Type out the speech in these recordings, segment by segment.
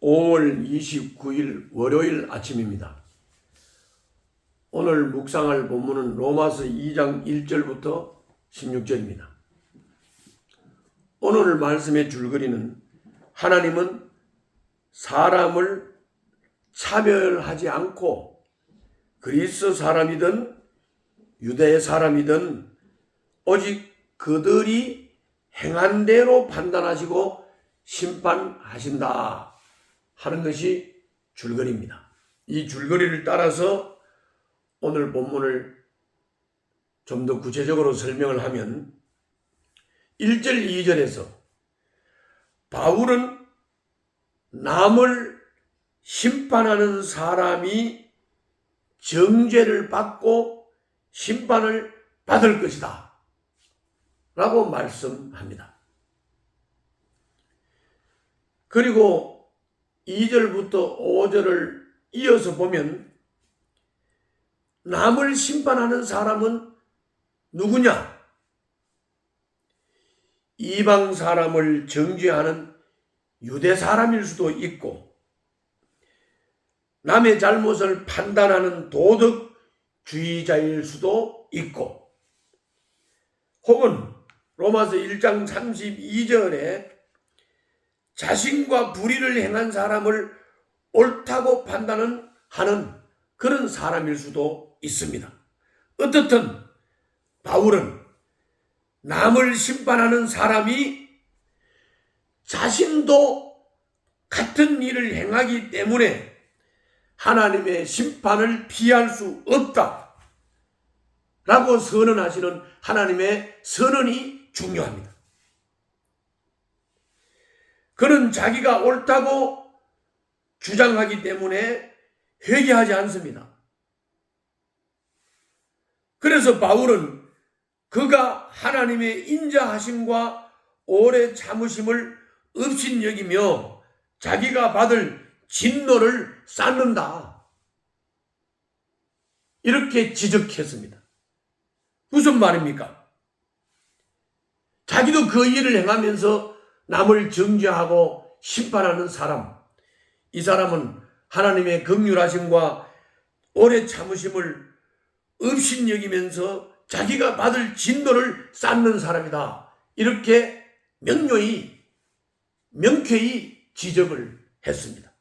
5월 29일 월요일 아침입니다. 오늘 묵상할 본문은 로마서 2장 1절부터 16절입니다. 오늘 말씀의 줄거리는 하나님은 사람을 차별하지 않고 그리스 사람이든 유대 사람이든 오직 그들이 행한 대로 판단하시고 심판하신다 하는 것이 줄거리입니다. 이 줄거리를 따라서 오늘 본문을 좀 더 구체적으로 설명을 하면 1절, 2절에서 바울은 남을 심판하는 사람이 정죄를 받고 심판을 받을 것이다 라고 말씀합니다. 그리고 2절부터 5절을 이어서 보면 남을 심판하는 사람은 누구냐? 이방 사람을 정죄하는 유대 사람일 수도 있고 남의 잘못을 판단하는 도덕주의자일 수도 있고 혹은 로마서 1장 32절에 자신과 불의를 행한 사람을 옳다고 판단하는 그런 사람일 수도 있습니다. 어떻든 바울은 남을 심판하는 사람이 자신도 같은 일을 행하기 때문에 하나님의 심판을 피할 수 없다 라고 선언하시는 하나님의 선언이 중요합니다. 그는 자기가 옳다고 주장하기 때문에 회개하지 않습니다. 그래서 바울은 그가 하나님의 인자하심과 오래 참으심을 업신여기며 자기가 받을 진노를 쌓는다 이렇게 지적했습니다. 무슨 말입니까? 자기도 그 일을 행하면서 남을 정죄하고 심판하는 사람, 이 사람은 하나님의 긍휼하심과 오래 참으심을 업신여기면서 자기가 받을 진노를 쌓는 사람이다. 이렇게 명쾌히 지적을 했습니다.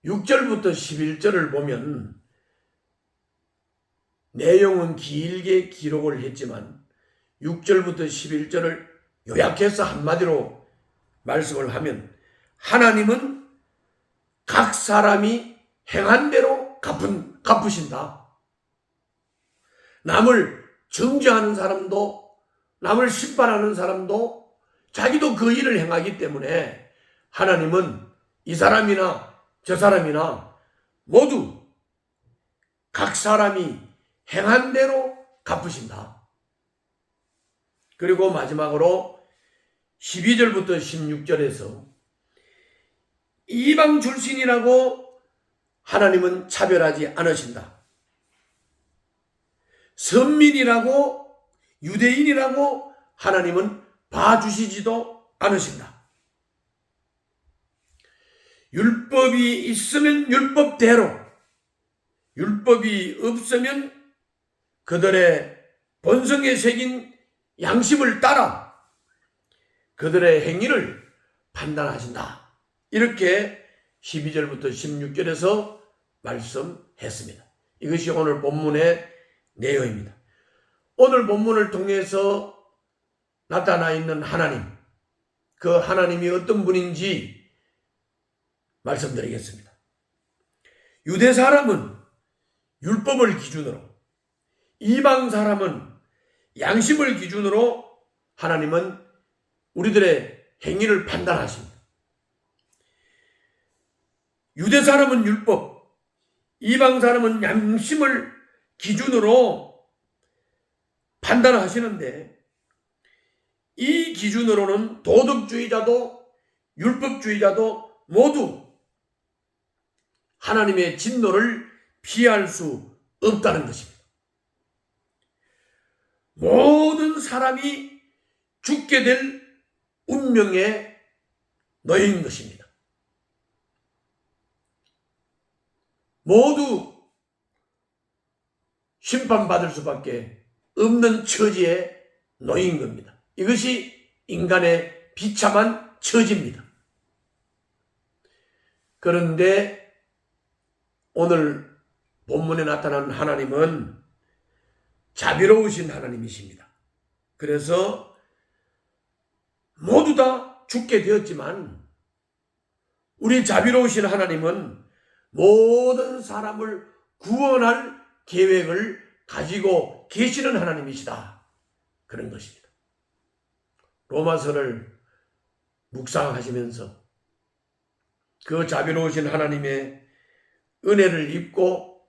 6절부터 11절을 보면 내용은 길게 기록을 했지만 6절부터 11절을 요약해서 한마디로 말씀을 하면 하나님은 각 사람이 행한 대로 갚으신다. 남을 정죄하는 사람도 남을 심판하는 사람도 자기도 그 일을 행하기 때문에 하나님은 이 사람이나 저 사람이나 모두 각 사람이 행한 대로 갚으신다. 그리고 마지막으로 12절부터 16절에서 이방 출신이라고 하나님은 차별하지 않으신다. 선민이라고 유대인이라고 하나님은 봐주시지도 않으신다. 율법이 있으면 율법대로, 율법이 없으면 그들의 본성에 새긴 양심을 따라 그들의 행위를 판단하신다. 이렇게 12절부터 16절에서 말씀했습니다. 이것이 오늘 본문의 내용입니다. 오늘 본문을 통해서 나타나 있는 하나님, 그 하나님이 어떤 분인지 말씀드리겠습니다. 유대 사람은 율법을 기준으로, 이방 사람은 양심을 기준으로 하나님은 우리들의 행위를 판단하십니다. 유대 사람은 율법, 이방 사람은 양심을 기준으로 판단하시는데 이 기준으로는 도덕주의자도 율법주의자도 모두 하나님의 진노를 피할 수 없다는 것입니다. 모든 사람이 죽게 될 운명에 놓인 것입니다. 모두 심판받을 수밖에 없는 처지에 놓인 겁니다. 이것이 인간의 비참한 처지입니다. 그런데 오늘 본문에 나타난 하나님은 자비로우신 하나님이십니다. 그래서 모두 다 죽게 되었지만 우리 자비로우신 하나님은 모든 사람을 구원할 계획을 가지고 계시는 하나님이시다. 그런 것입니다. 로마서를 묵상하시면서 그 자비로우신 하나님의 은혜를 입고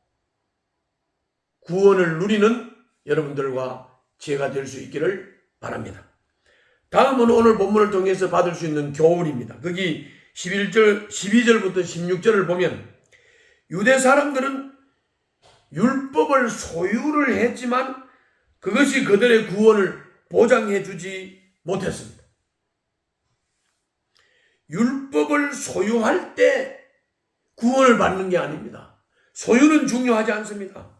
구원을 누리는 여러분들과 제가 될 수 있기를 바랍니다. 다음은 오늘 본문을 통해서 받을 수 있는 교훈입니다. 거기 12절부터 16절을 보면 유대 사람들은 율법을 소유를 했지만 그것이 그들의 구원을 보장해 주지 못했습니다. 율법을 소유할 때 구원을 받는 게 아닙니다. 소유는 중요하지 않습니다.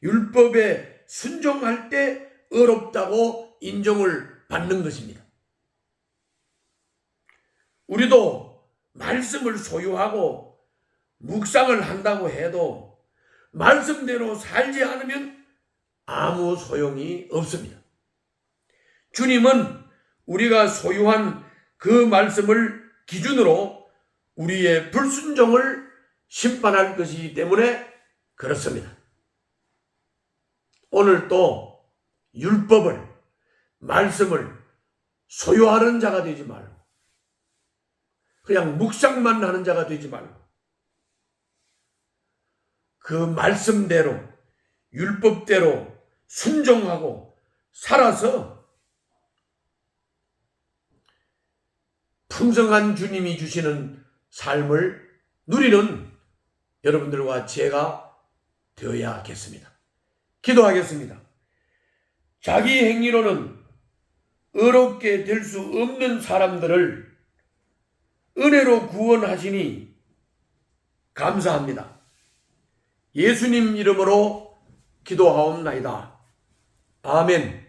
율법에 순종할 때 의롭다고 인정을 받는 것입니다. 우리도 말씀을 소유하고 묵상을 한다고 해도 말씀대로 살지 않으면 아무 소용이 없습니다. 주님은 우리가 소유한 그 말씀을 기준으로 우리의 불순종을 심판할 것이기 때문에 그렇습니다. 오늘 또 율법을, 말씀을 소유하는 자가 되지 말고 그냥 묵상만 하는 자가 되지 말고 그 말씀대로 율법대로 순종하고 살아서 풍성한 주님이 주시는 삶을 누리는 여러분들과 제가 되어야겠습니다. 기도하겠습니다. 자기 행위로는 의롭게 될 수 없는 사람들을 은혜로 구원하시니 감사합니다. 예수님 이름으로 기도하옵나이다. 아멘.